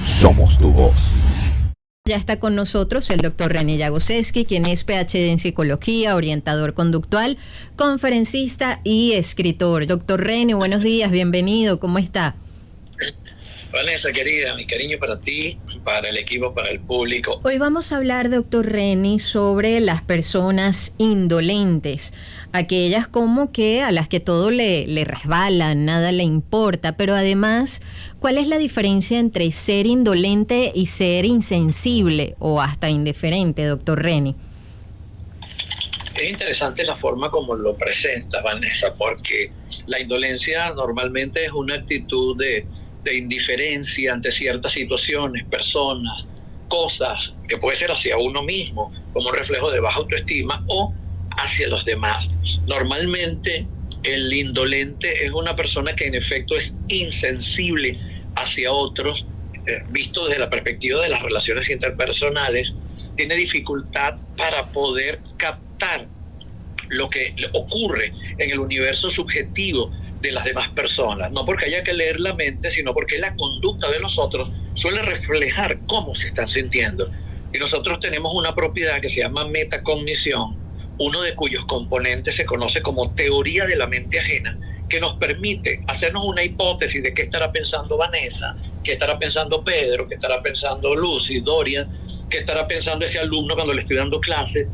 Somos tu voz. Ya está con nosotros el doctor René Jagoszewski, quien es PhD en psicología, orientador conductual, conferencista y escritor. Doctor René, buenos días, bienvenido, ¿cómo está? Vanessa, querida, mi cariño para ti, para el equipo, para el público. Hoy vamos a hablar, doctor René, sobre las personas indolentes, aquellas como que a las que todo le resbala, nada le importa, pero además, ¿cuál es la diferencia entre ser indolente y ser insensible o hasta indiferente, doctor René? Es interesante la forma como lo presentas, Vanessa, porque la indolencia normalmente es una actitud de indiferencia ante ciertas situaciones, personas, cosas, que puede ser hacia uno mismo, como un reflejo de baja autoestima, o hacia los demás. Normalmente el indolente es una persona que en efecto es insensible hacia otros, visto desde la perspectiva de las relaciones interpersonales, tiene dificultad para poder captar lo que ocurre en el universo subjetivo de las demás personas, no porque haya que leer la mente, sino porque la conducta de los otros suele reflejar cómo se están sintiendo. Y nosotros tenemos una propiedad que se llama metacognición, uno de cuyos componentes se conoce como teoría de la mente ajena, que nos permite hacernos una hipótesis de qué estará pensando Vanessa, qué estará pensando Pedro, qué estará pensando Lucy, Dorian, qué estará pensando ese alumno cuando le estoy dando clase.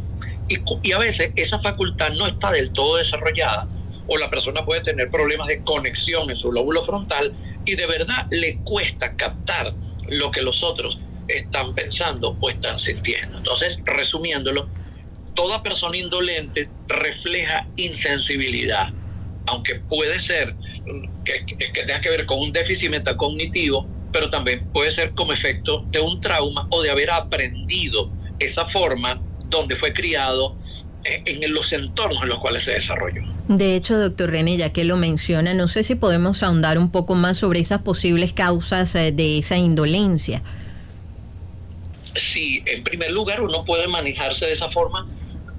Y a veces esa facultad no está del todo desarrollada, o la persona puede tener problemas de conexión en su lóbulo frontal y de verdad le cuesta captar lo que los otros están pensando o están sintiendo. Entonces, resumiéndolo, toda persona indolente refleja insensibilidad, aunque puede ser que tenga que ver con un déficit metacognitivo, pero también puede ser como efecto de un trauma o de haber aprendido esa forma donde fue criado en los entornos en los cuales se desarrolló. De hecho, doctor René, ya que lo menciona, no sé si podemos ahondar un poco más sobre esas posibles causas de esa indolencia. Sí, en primer lugar, uno puede manejarse de esa forma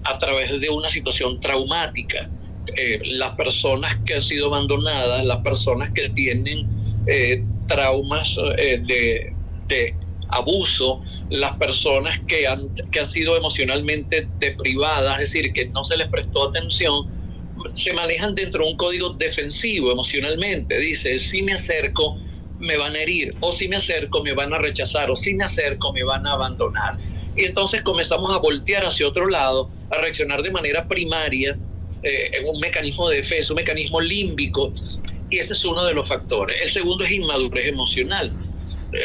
a través de una situación traumática. Las personas que han sido abandonadas, las personas que tienen traumas de abuso, las personas que han sido emocionalmente deprivadas, es decir, que no se les prestó atención, se manejan dentro de un código defensivo emocionalmente. Dice, si me acerco me van a herir, o si me acerco me van a rechazar, o si me acerco me van a abandonar. Y entonces comenzamos a voltear hacia otro lado, a reaccionar de manera primaria en un mecanismo de defensa, un mecanismo límbico, y ese es uno de los factores. El segundo es inmadurez emocional.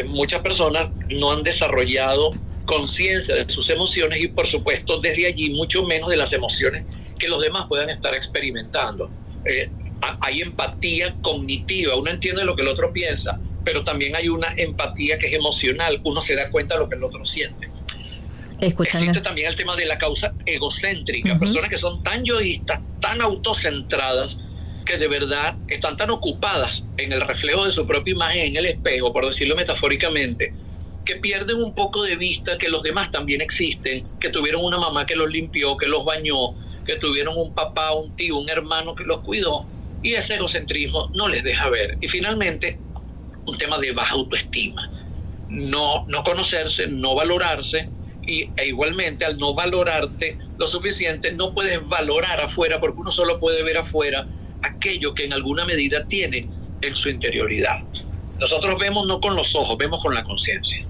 Muchas personas no han desarrollado conciencia de sus emociones y por supuesto desde allí mucho menos de las emociones que los demás puedan estar experimentando. Hay empatía cognitiva, uno entiende lo que el otro piensa, pero también hay una empatía que es emocional, uno se da cuenta de lo que el otro siente. Existe también el tema de la causa egocéntrica, personas que son tan yoístas, tan autocentradas, que de verdad están tan ocupadas en el reflejo de su propia imagen en el espejo, por decirlo metafóricamente, que pierden un poco de vista que los demás también existen, que tuvieron una mamá que los limpió, que los bañó, que tuvieron un papá, un tío, un hermano que los cuidó, y ese egocentrismo no les deja ver. Y finalmente, un tema de baja autoestima, no conocerse, no valorarse, e igualmente al no valorarte lo suficiente, no puedes valorar afuera, porque uno solo puede ver afuera aquello que en alguna medida tiene en su interioridad. Nosotros vemos no con los ojos, vemos con la conciencia.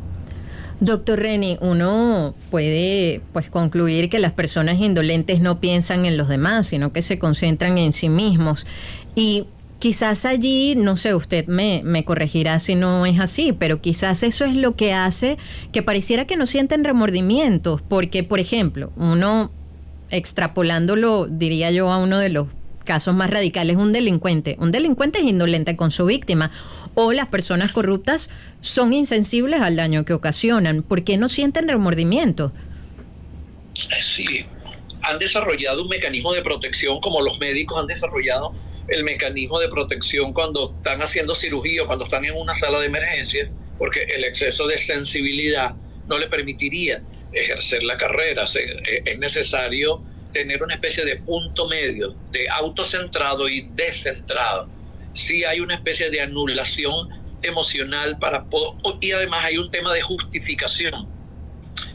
Doctor René, uno puede concluir que las personas indolentes no piensan en los demás, sino que se concentran en sí mismos. Y quizás allí, no sé, usted me corregirá si no es así, pero quizás eso es lo que hace que pareciera que no sienten remordimientos, porque, por ejemplo, uno, extrapolándolo, diría yo, a uno de los casos más radicales, un delincuente es indolente con su víctima, o las personas corruptas son insensibles al daño que ocasionan. ¿Por qué no sienten remordimiento? Sí, han desarrollado un mecanismo de protección, como los médicos han desarrollado el mecanismo de protección cuando están haciendo cirugía o cuando están en una sala de emergencia, porque el exceso de sensibilidad no le permitiría ejercer la carrera. Es necesario tener una especie de punto medio, de autocentrado y descentrado. Sí hay una especie de anulación emocional y además hay un tema de justificación.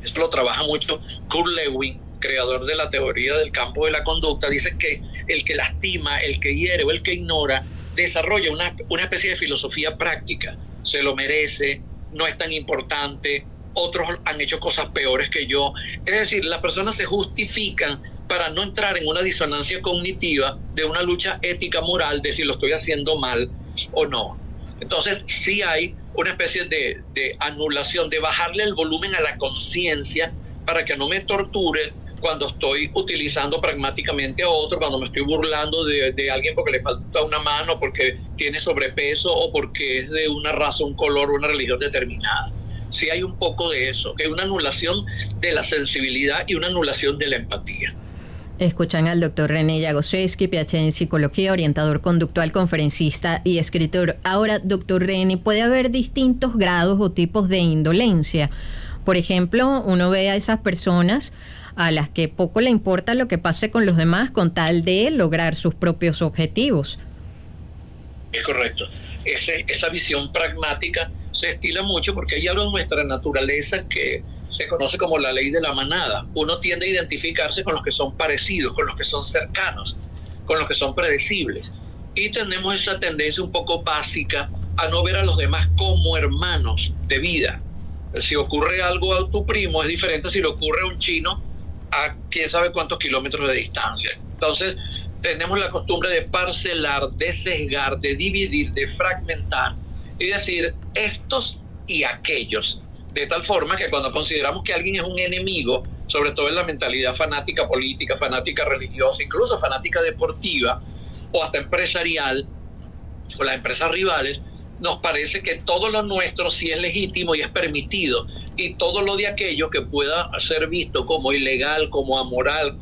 Esto lo trabaja mucho Kurt Lewin, creador de la teoría del campo de la conducta. Dice que el que lastima, el que hiere o el que ignora desarrolla una especie de filosofía práctica. Se lo merece, no es tan importante, otros han hecho cosas peores que yo. Es decir, las personas se justifican para no entrar en una disonancia cognitiva de una lucha ética moral de si lo estoy haciendo mal o no. Entonces sí hay una especie de anulación, de bajarle el volumen a la conciencia para que no me torture cuando estoy utilizando pragmáticamente a otro, cuando me estoy burlando de alguien porque le falta una mano, porque tiene sobrepeso o porque es de una raza, un color o una religión determinada. Sí hay un poco de eso, que es una anulación de la sensibilidad y una anulación de la empatía. Escuchan al doctor René Jagoszewski, PhD en psicología, orientador conductual, conferencista y escritor. Ahora, doctor René, puede haber distintos grados o tipos de indolencia. Por ejemplo, uno ve a esas personas a las que poco le importa lo que pase con los demás con tal de lograr sus propios objetivos. Es correcto. Esa visión pragmática se estila mucho porque hay algo en nuestra naturaleza que se conoce como la ley de la manada. Uno tiende a identificarse con los que son parecidos, con los que son cercanos, con los que son predecibles. Y tenemos esa tendencia un poco básica a no ver a los demás como hermanos de vida. Si ocurre algo a tu primo es diferente si le ocurre a un chino a quién sabe cuántos kilómetros de distancia. Entonces tenemos la costumbre de parcelar, de sesgar, de dividir, de fragmentar y decir estos y aquellos, de tal forma que cuando consideramos que alguien es un enemigo, sobre todo en la mentalidad fanática política, fanática religiosa, incluso fanática deportiva o hasta empresarial, o las empresas rivales, nos parece que todo lo nuestro sí es legítimo y es permitido, y todo lo de aquello que pueda ser visto como ilegal, como amoral,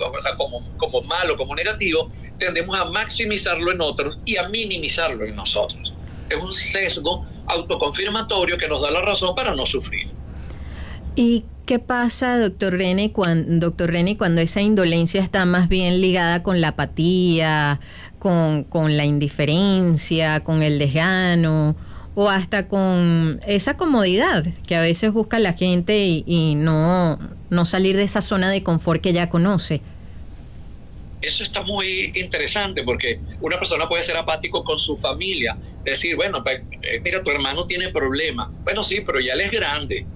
como malo, como negativo, tendemos a maximizarlo en otros y a minimizarlo en nosotros. Es un sesgo autoconfirmatorio que nos da la razón para no sufrir. ¿Y qué pasa, doctor René, cuando esa indolencia está más bien ligada con la apatía, con la indiferencia, con el desgano o hasta con esa comodidad que a veces busca la gente y no salir de esa zona de confort que ya conoce? Eso está muy interesante porque una persona puede ser apático con su familia, decir, bueno, mira, tu hermano tiene problemas. Bueno, sí, pero ya él es grande.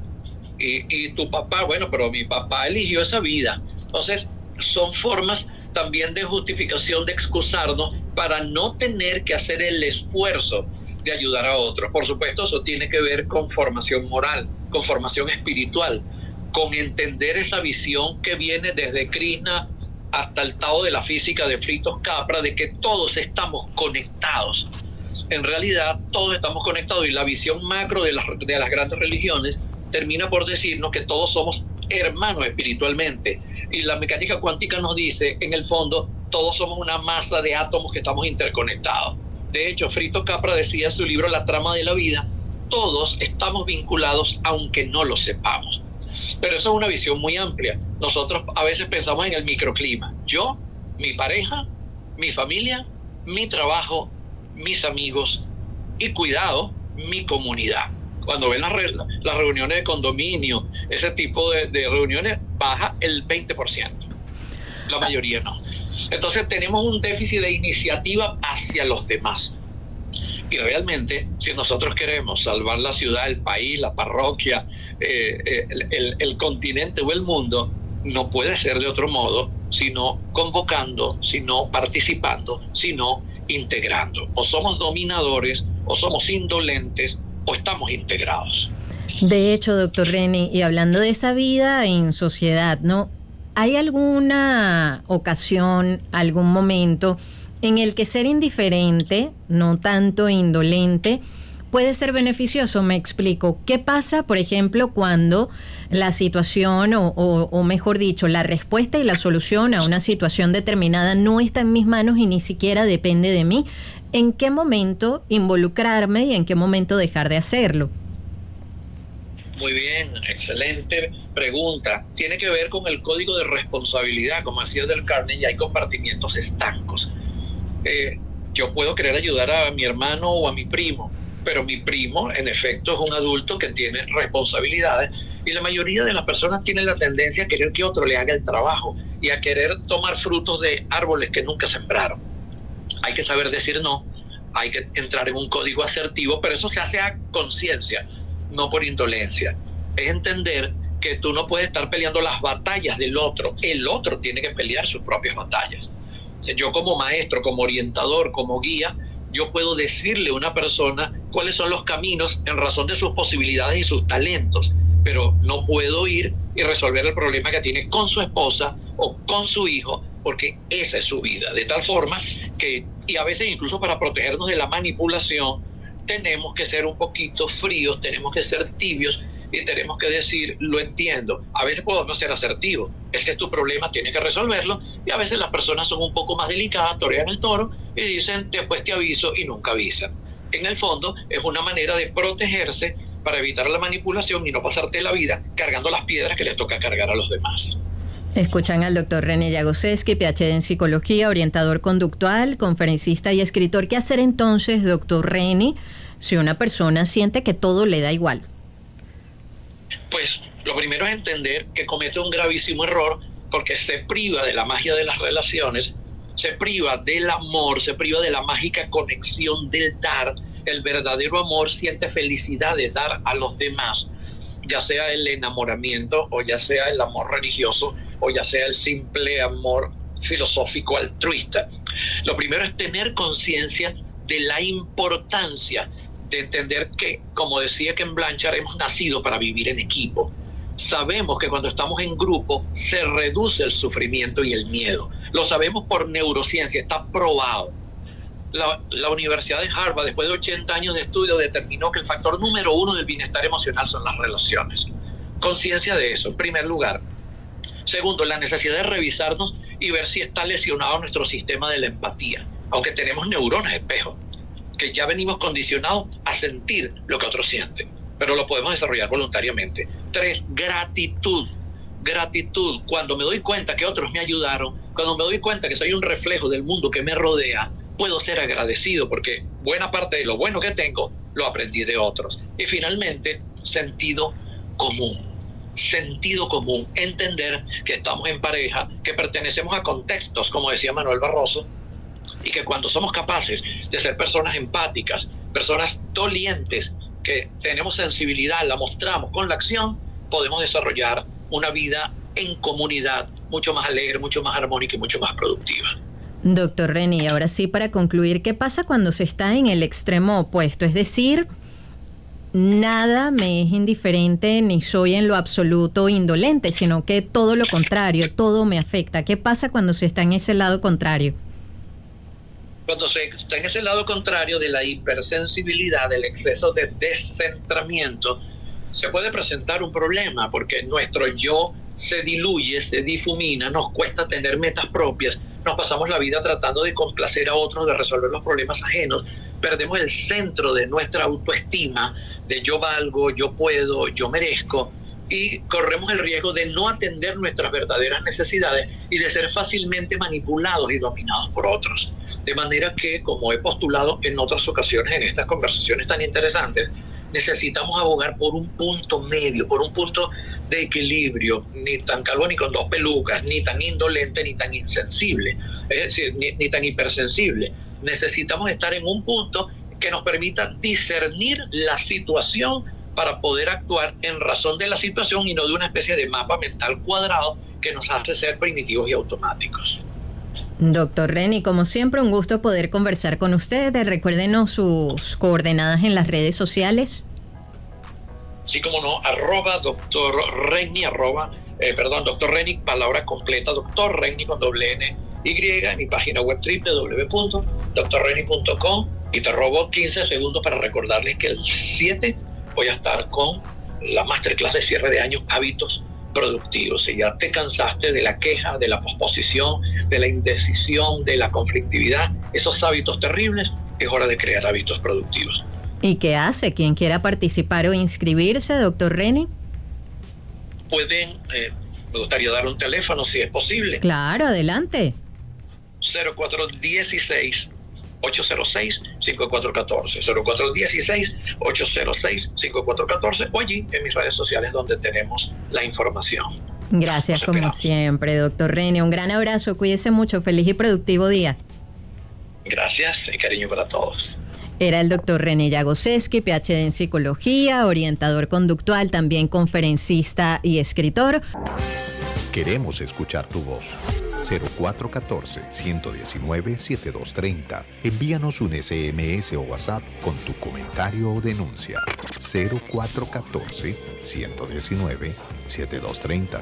Y tu papá, bueno, pero mi papá eligió esa vida. Entonces, son formas también de justificación, de excusarnos para no tener que hacer el esfuerzo de ayudar a otros. Por supuesto, eso tiene que ver con formación moral, con formación espiritual, con entender esa visión que viene desde Krishna hasta el Tao de la física de Fritz Capra, de que todos estamos conectados. En realidad, todos estamos conectados y la visión macro de las grandes religiones termina por decirnos que todos somos hermanos espiritualmente. Y la mecánica cuántica nos dice, en el fondo, todos somos una masa de átomos que estamos interconectados. De hecho, Fritz Capra decía en su libro La trama de la vida, todos estamos vinculados aunque no lo sepamos. Pero eso es una visión muy amplia. Nosotros a veces pensamos en el microclima. Yo, mi pareja, mi familia, mi trabajo, mis amigos y, cuidado, mi comunidad. Cuando ven las reuniones de condominio, ese tipo de reuniones, baja el 20%. La mayoría no. Entonces tenemos un déficit de iniciativa hacia los demás. Y realmente, si nosotros queremos salvar la ciudad, el país, la parroquia, el continente o el mundo, no puede ser de otro modo, sino convocando, sino participando, sino integrando. O somos dominadores, o somos indolentes, o estamos integrados. De hecho, doctor René, y hablando de esa vida en sociedad, ¿no? ¿Hay alguna ocasión, algún momento en el que ser indiferente, no tanto indolente, puede ser beneficioso? Me explico. ¿Qué pasa, por ejemplo, cuando la situación, o mejor dicho, la respuesta y la solución a una situación determinada no está en mis manos y ni siquiera depende de mí? ¿En qué momento involucrarme y en qué momento dejar de hacerlo? Muy bien, excelente pregunta. Tiene que ver con el código de responsabilidad, como decía Dale Carnegie, hay compartimientos estancos. Yo puedo querer ayudar a mi hermano o a mi primo, pero mi primo, en efecto, es un adulto que tiene responsabilidades y la mayoría de las personas tienen la tendencia a querer que otro le haga el trabajo y a querer tomar frutos de árboles que nunca sembraron. Hay que saber decir no, hay que entrar en un código asertivo, pero eso se hace a conciencia, no por indolencia. Es entender que tú no puedes estar peleando las batallas del otro, el otro tiene que pelear sus propias batallas. Yo como maestro, como orientador, como guía, yo puedo decirle a una persona cuáles son los caminos en razón de sus posibilidades y sus talentos, pero no puedo ir y resolver el problema que tiene con su esposa o con su hijo, porque esa es su vida. De tal forma que, y a veces incluso para protegernos de la manipulación, tenemos que ser un poquito fríos, tenemos que ser tibios y tenemos que decir, lo entiendo. A veces podemos ser asertivos, ese es tu problema, tienes que resolverlo, y a veces las personas son un poco más delicadas, torean el toro y dicen, después te aviso, y nunca avisan. En el fondo es una manera de protegerse para evitar la manipulación y no pasarte la vida cargando las piedras que les toca cargar a los demás. Escuchan al doctor René Jagoseski, PhD en psicología, orientador conductual, conferencista y escritor. ¿Qué hacer entonces, doctor René, si una persona siente que todo le da igual? Pues lo primero es entender que comete un gravísimo error porque se priva de la magia de las relaciones, se priva del amor, se priva de la mágica conexión del dar. El verdadero amor siente felicidad de dar a los demás, ya sea el enamoramiento o ya sea el amor religioso o ya sea el simple amor filosófico altruista. Lo primero es tener conciencia de la importancia de entender que, como decía Ken Blanchard, hemos nacido para vivir en equipo. Sabemos que cuando estamos en grupo se reduce el sufrimiento y el miedo. Lo sabemos por neurociencia, está probado. La Universidad de Harvard, después de 80 años de estudio, determinó que el factor número 1 del bienestar emocional son las relaciones. Conciencia de eso, en primer lugar. Segundo, la necesidad de revisarnos y ver si está lesionado nuestro sistema de la empatía, aunque tenemos neuronas espejo, que ya venimos condicionados a sentir lo que otros sienten, pero lo podemos desarrollar voluntariamente. 3, gratitud. Gratitud, cuando me doy cuenta que otros me ayudaron, cuando me doy cuenta que soy un reflejo del mundo que me rodea, puedo ser agradecido porque buena parte de lo bueno que tengo lo aprendí de otros. Y finalmente, sentido común. Sentido común, entender que estamos en pareja, que pertenecemos a contextos, como decía Manuel Barroso, y que cuando somos capaces de ser personas empáticas, personas dolientes, que tenemos sensibilidad, la mostramos con la acción, podemos desarrollar una vida en comunidad mucho más alegre, mucho más armónica y mucho más productiva. Doctor René, ahora sí, para concluir, ¿qué pasa cuando se está en el extremo opuesto? Es decir, nada me es indiferente ni soy en lo absoluto indolente, sino que todo lo contrario, todo me afecta. ¿Qué pasa cuando se está en ese lado contrario? Cuando se está en ese lado contrario de la hipersensibilidad, del exceso de descentramiento, se puede presentar un problema porque nuestro yo se diluye, se difumina, nos cuesta tener metas propias, nos pasamos la vida tratando de complacer a otros, de resolver los problemas ajenos, perdemos el centro de nuestra autoestima, de yo valgo, yo puedo, yo merezco, y corremos el riesgo de no atender nuestras verdaderas necesidades y de ser fácilmente manipulados y dominados por otros. De manera que, como he postulado en otras ocasiones en estas conversaciones tan interesantes, necesitamos abogar por un punto medio, por un punto de equilibrio, ni tan calvo ni con dos pelucas, ni tan indolente ni tan insensible, es decir, ni tan hipersensible. Necesitamos estar en un punto que nos permita discernir la situación para poder actuar en razón de la situación y no de una especie de mapa mental cuadrado que nos hace ser primitivos y automáticos. Doctor René, como siempre, un gusto poder conversar con ustedes. Recuérdenos sus coordenadas en las redes sociales. Sí, como no, doctor René, palabra completa, doctor René con doble N Y, en mi página web www.drreni.com, y te robo 15 segundos para recordarles que el 7 voy a estar con la masterclass de cierre de año, hábitos productivos. Si ya te cansaste de la queja, de la posposición, de la indecisión, de la conflictividad, esos hábitos terribles, es hora de crear hábitos productivos. ¿Y qué hace quien quiera participar o inscribirse, doctor René? Pueden, me gustaría dar un teléfono si es posible. Claro, adelante. 0416 806-5414, 0416-806-5414, o allí en mis redes sociales donde tenemos la información. Gracias como siempre, doctor René. Un gran abrazo, cuídese mucho, feliz y productivo día. Gracias y cariño para todos. Era el doctor René Jagoseski, PhD en psicología, orientador conductual, también conferencista y escritor. Queremos escuchar tu voz. 0414-119-7230. Envíanos un SMS o WhatsApp con tu comentario o denuncia. 0414-119-7230.